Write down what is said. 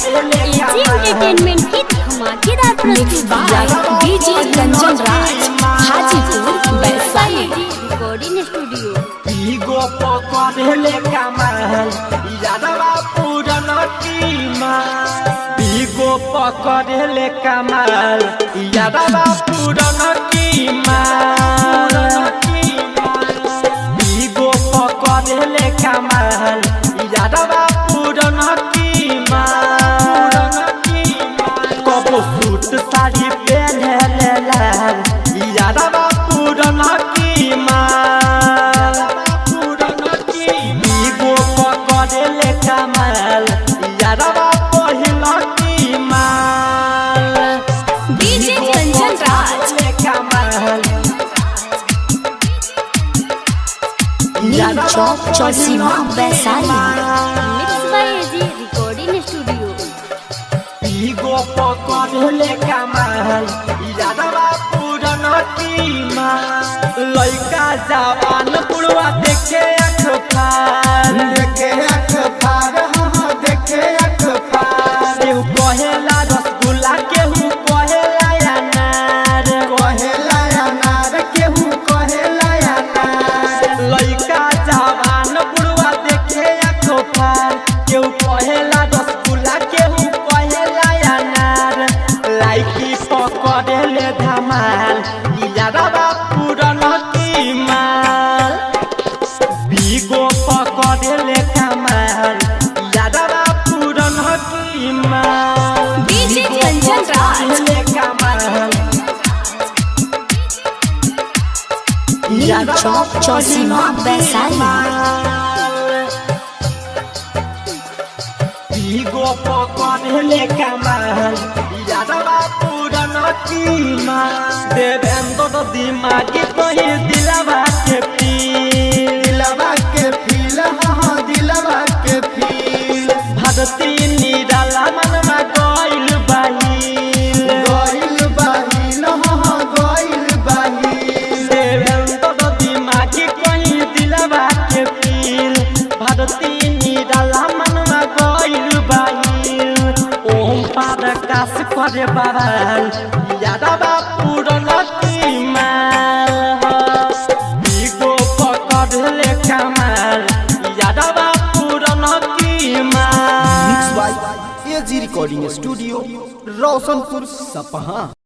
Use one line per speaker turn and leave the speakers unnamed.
AG entertainment की धमाकेदार प्रस्तुति DJ Kanchan Raj Hajipur Vaishali recording studio.
Ego पकड़ले कमाल यादवा पूरन कीमा ईगो पकड़ले कमाल यादवा पूरन कीमा ईगो पकड़ले कमाल यादवा पूरन कीमा कबो सूट साड़ी पहनले लाल यादवा पूरन कीमा कमाल यादवा पहिला की माल
DJ Kanchan Raj
Kamal
Neem Chowk Chausima Vaishali mix by AG recording studio.
Ego पकड़ले कमाल यादवा पूरन की माल लइका जवान बुढ़वा देखे आँख फार देखे आँख फार देखे आँख फार केहू कहेला रसगुल्ला केहू कहेला अनार केहू कहेला अनार लइका जवान बुढ़वा देखे आँख फार केहू कहेला रसगुल्ला केहू कहेला अनार लाइकी पकड़ले धमाल यादवा पूरन की माल बीगो पकड़ले कमाल यादवा पूरन की माल
डीजे कंचन राज
कमाल
नीम चौक चौसीमा वैशाली
बीगो पकड़ले कमाल यादवा पूरन की माल देवेंद्र दिमागी कही दिलवा के फील दिलवा के फील भगती निराला मनवा गइल बाहिल देवेंद्र दिमागी कही दिलवा के फील भगती निराला मनवा गइल बाहिल ओम प्रकाश करे बवाल यादवा पूरन की माल ईगो पकड़ले कमाल यादवा पूरन की माल
एजी रिकॉर्डिंग स्टूडियो रोशनपुर सपहा।